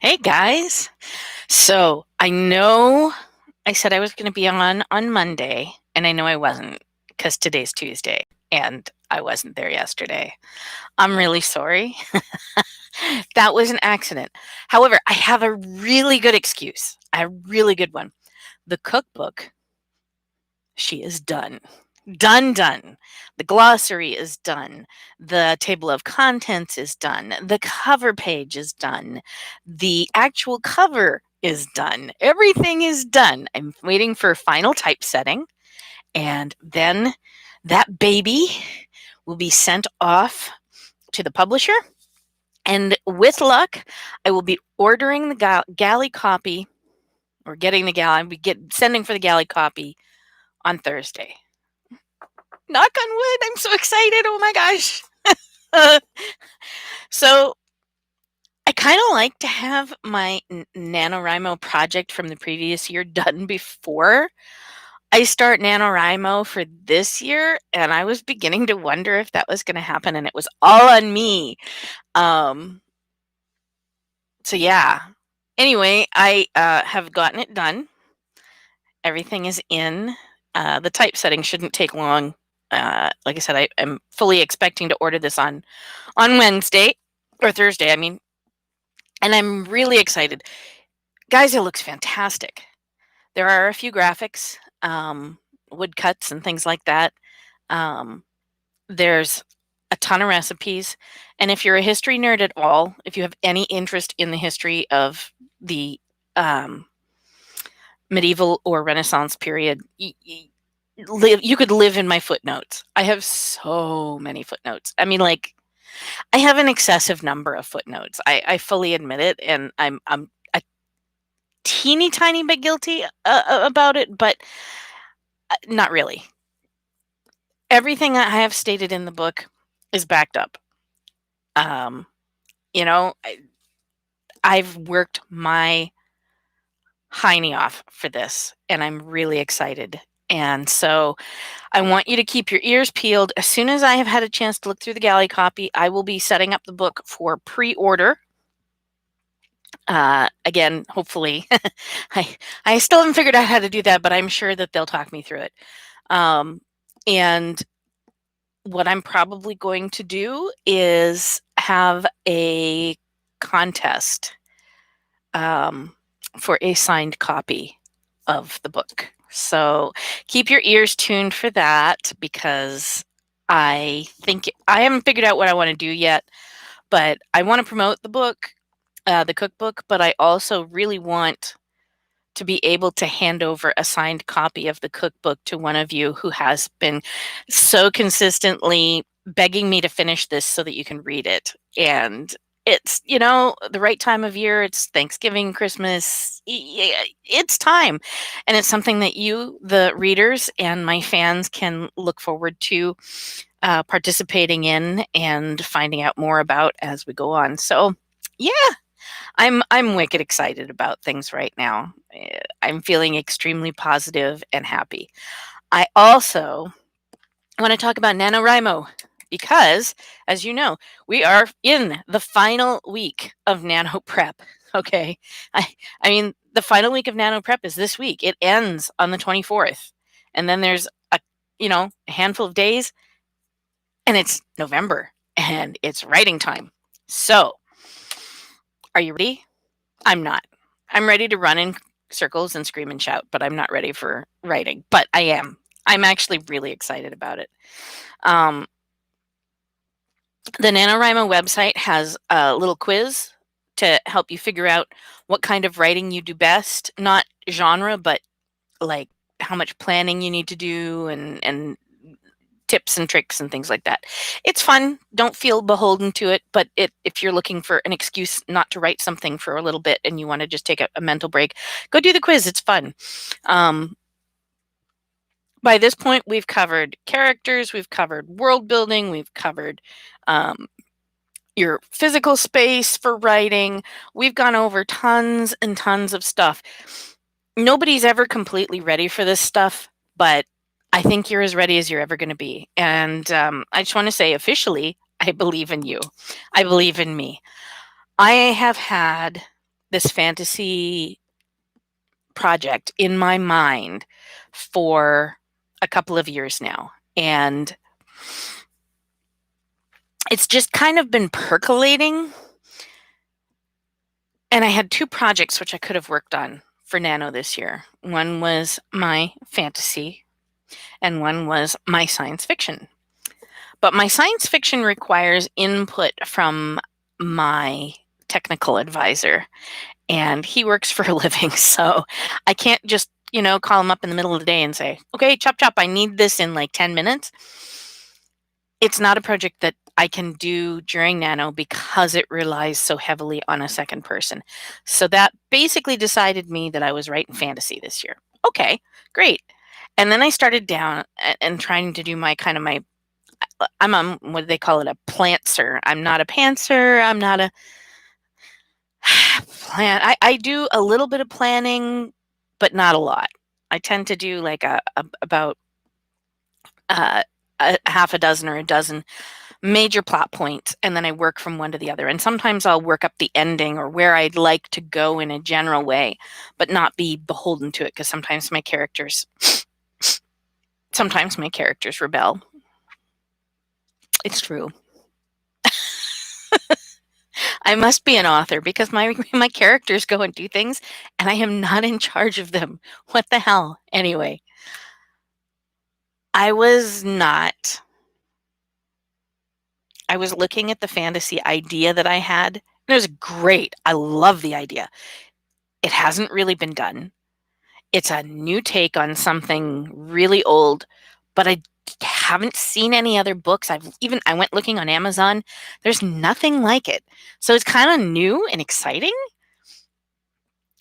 Hey guys. So I know I said I was going to be on Monday, and I know I wasn't because today's Tuesday and I wasn't there yesterday. I'm really sorry. That was an accident. However, I have a really good excuse. A really good one. The cookbook, she is done. Done. The glossary is done. The table of contents is done. The cover page is done. The actual cover is done. Everything is done. I'm waiting for final typesetting, and then that baby will be sent off to the publisher. And with luck, I will be ordering the galley copy or getting the galley. I'll be sending for the galley copy on Thursday. Knock on wood. I'm so excited. Oh my gosh. So I kind of like to have my NaNoWriMo project from the previous year done before I start NaNoWriMo for this year. And I was beginning to wonder if that was going to happen. And it was all on me. Um, so yeah. Anyway, I have gotten it done. Everything is in. The typesetting shouldn't take long. Like I said, I'm fully expecting to order this on Wednesday or Thursday, I mean, and I'm really excited. Guys, it looks fantastic. There are a few graphics, woodcuts and things like that. Um, there's a ton of recipes. And if you're a history nerd at all, if you have any interest in the history of the medieval or Renaissance period, you could live in my footnotes. I have so many footnotes. I mean, like, I have an excessive number of footnotes. I fully admit it, and I'm a teeny tiny bit guilty about it, but not really. Everything I have stated in the book is backed up. Um, you know, I've worked my hiney off for this, and I'm really excited. And so I want you to keep your ears peeled. As soon as I have had a chance to look through the galley copy, I will be setting up the book for pre-order. Again, hopefully, I still haven't figured out how to do that, but I'm sure that they'll talk me through it. And what I'm probably going to do is have a contest for a signed copy of the book. So keep your ears tuned for that, because I think I haven't figured out what I want to do yet, but I want to promote the book, the cookbook, but I also really want to be able to hand over a signed copy of the cookbook to one of you who has been so consistently begging me to finish this so that you can read it. And it's, the right time of year. It's Thanksgiving, Christmas. It's time. And it's something that you, the readers, and my fans can look forward to participating in and finding out more about as we go on. So, yeah, I'm wicked excited about things right now. I'm feeling extremely positive and happy. I also want to talk about NaNoWriMo because, as you know, we are in the final week of Nano Prep. Okay, I mean the final week of Nano Prep is this week. It ends on the 24th, and then there's a handful of days, and it's November, and it's writing time. So, are you ready? I'm not. I'm ready to run in circles and scream and shout, but I'm not ready for writing. But I am. I'm actually really excited about it. The NaNoWriMo website has a little quiz to help you figure out what kind of writing you do best. Not genre, but like how much planning you need to do and tips and tricks and things like that. It's fun. Don't feel beholden to it, but if you're looking for an excuse not to write something for a little bit and you want to just take a mental break, go do the quiz. It's fun. By this point, we've covered characters, we've covered world building, we've covered your physical space for writing. We've gone over tons and tons of stuff. Nobody's ever completely ready for this stuff, but I think you're as ready as you're ever going to be. And I just want to say officially, I believe in you. I believe in me. I have had this fantasy project in my mind for a couple of years now. And it's just kind of been percolating. And I had two projects which I could have worked on for Nano this year. One was my fantasy, and one was my science fiction. But my science fiction requires input from my technical advisor, and he works for a living. So I can't just, call him up in the middle of the day and say, okay, chop, chop, I need this in like 10 minutes. It's not a project that I can do during Nano because it relies so heavily on a second person. So that basically decided me that I was writing fantasy this year. Okay, great. And then I started down and trying to do I'm on, what do they call it, a plantser. I'm not a pantser. I'm not a plan. I do a little bit of planning, but not a lot. I tend to do like about a half a dozen or a dozen major plot points, and then I work from one to the other. And sometimes I'll work up the ending or where I'd like to go in a general way, but not be beholden to it, because sometimes my characters rebel. It's true. I must be an author because my characters go and do things and I am not in charge of them. What the hell? Anyway, I was not. I was looking at the fantasy idea that I had, and it was great. I love the idea. It hasn't really been done. It's a new take on something really old, but I haven't seen any other books. I went looking on Amazon. There's nothing like it. So it's kind of new and exciting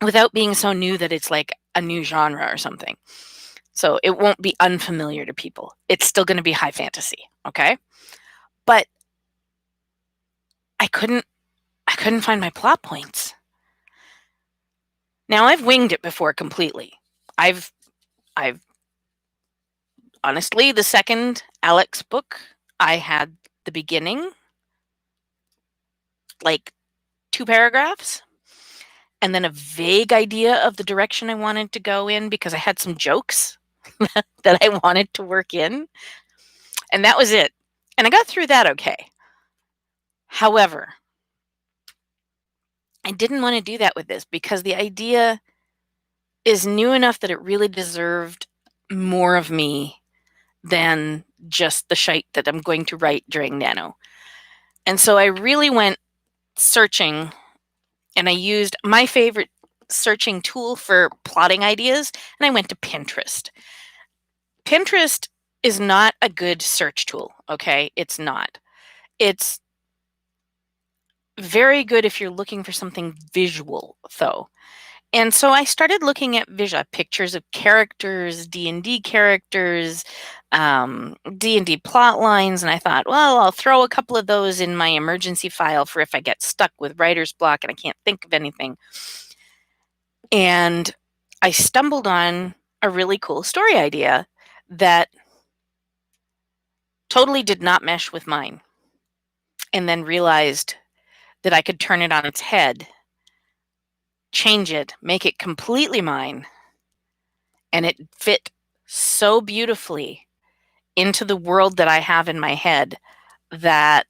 without being so new that it's like a new genre or something. So it won't be unfamiliar to people. It's still going to be high fantasy, okay? But I couldn't find my plot points. Now I've winged it before completely. I've honestly, the second Alex book, I had the beginning, like 2 paragraphs, and then a vague idea of the direction I wanted to go in because I had some jokes that I wanted to work in, and that was it. And I got through that okay. However, I didn't want to do that with this because the idea is new enough that it really deserved more of me than just the shite that I'm going to write during Nano. And so I really went searching, and I used my favorite searching tool for plotting ideas, and I went to Pinterest. Pinterest is not a good search tool, okay? It's not. It's very good if you're looking for something visual, though. And so I started looking at pictures of characters, D&D characters, D&D plot lines, and I thought, well, I'll throw a couple of those in my emergency file for if I get stuck with writer's block and I can't think of anything. And I stumbled on a really cool story idea that totally did not mesh with mine, and then realized that I could turn it on its head, change it, make it completely mine, and it fit so beautifully into the world that I have in my head that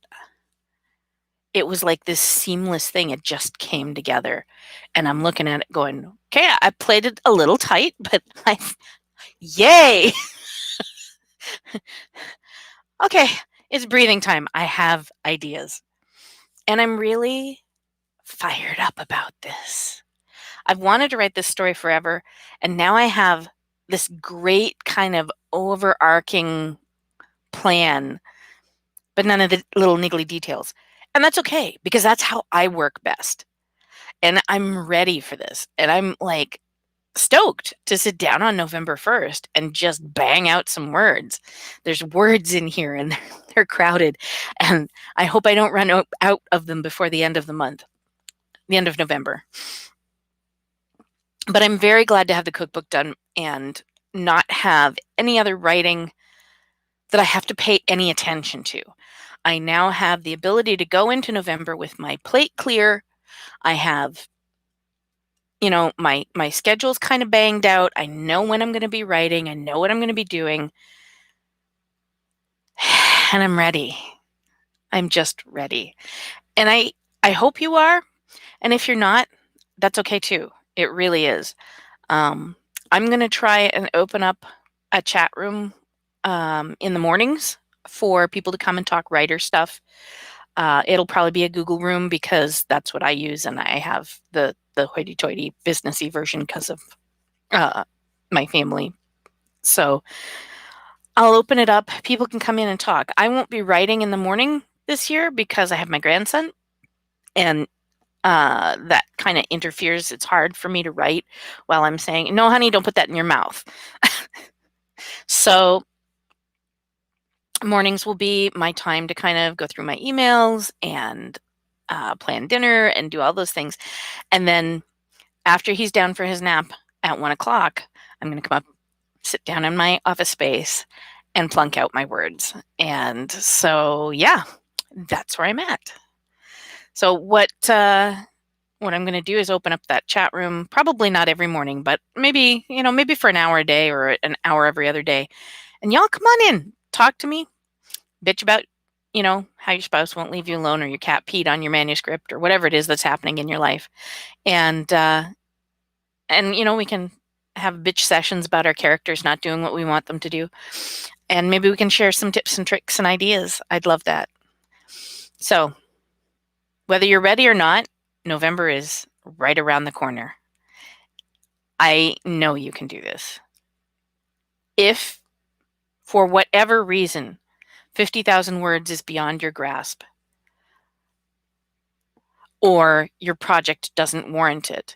it was like this seamless thing. It just came together. And I'm looking at it going, okay, I played it a little tight, but yay. Okay, it's breathing time. I have ideas. And I'm really fired up about this. I've wanted to write this story forever, and now I have this great kind of overarching plan, but none of the little niggly details. And that's okay, because that's how I work best. And I'm ready for this. And I'm like stoked to sit down on November 1st and just bang out some words. There's words in here and they're crowded. And I hope I don't run out of them before the end of the month, the end of November. But I'm very glad to have the cookbook done and not have any other writing that I have to pay any attention to. I now have the ability to go into November with my plate clear. I have my schedule's kind of banged out. I know when I'm going to be writing. I know what I'm going to be doing. And I'm ready. I'm just ready. And I hope you are. And if you're not, that's okay too. It really is. Um, I'm going to try and open up a chat room in the mornings for people to come and talk writer stuff. It'll probably be a Google room because that's what I use, and I have the hoity-toity businessy version because of uh, my family. So I'll open it up. People can come in and talk. I won't be writing in the morning this year because I have my grandson, and that kind of interferes. It's hard for me to write while I'm saying, "No, honey, don't put that in your mouth." So mornings will be my time to kind of go through my emails and plan dinner and do all those things. And then after he's down for his nap at 1 o'clock, I'm going to come up, sit down in my office space, and plunk out my words. And so, yeah, that's where I'm at. So what I'm going to do is open up that chat room. Probably not every morning, but maybe for an hour a day or an hour every other day. And y'all come on in, talk to me, bitch about how your spouse won't leave you alone or your cat peed on your manuscript or whatever it is that's happening in your life. And we can have bitch sessions about our characters not doing what we want them to do, and maybe we can share some tips and tricks and ideas. I'd love that. So whether you're ready or not, November is right around the corner. I know you can do this. If for whatever reason 50,000 words is beyond your grasp, or your project doesn't warrant it,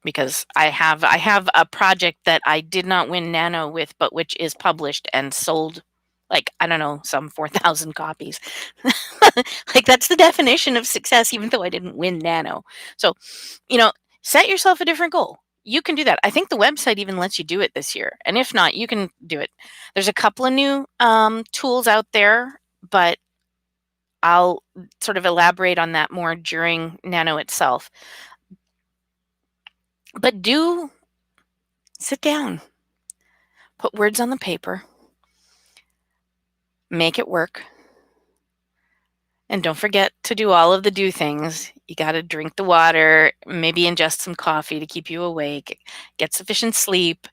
because I have a project that I did not win Nano with, but which is published and sold, like, I don't know, some 4,000 copies. Like, that's the definition of success, even though I didn't win Nano. So, set yourself a different goal. You can do that. I think the website even lets you do it this year. And if not, you can do it. There's a couple of new tools out there, but I'll sort of elaborate on that more during Nano itself. But do sit down, put words on the paper, make it work, and don't forget to do all of the do things. You got to drink the water, maybe ingest some coffee to keep you awake, get sufficient sleep,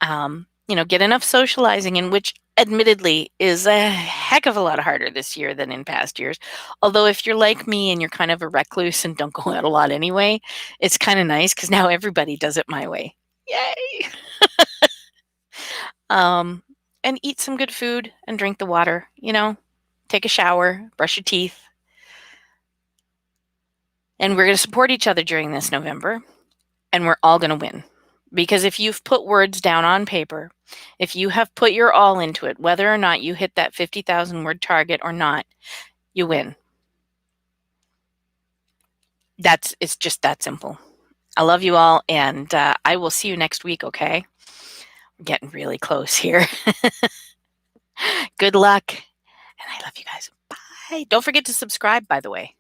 get enough socializing in, which admittedly is a heck of a lot harder this year than in past years. Although if you're like me and you're kind of a recluse and don't go out a lot anyway, it's kind of nice because now everybody does it my way. Yay! And eat some good food and drink the water, take a shower, brush your teeth. And we're going to support each other during this November, and we're all going to win. Because if you've put words down on paper, if you have put your all into it, whether or not you hit that 50,000 word target or not, you win. It's just that simple. I love you all, and I will see you next week, okay? We're getting really close here. Good luck, and I love you guys. Bye. Don't forget to subscribe, by the way.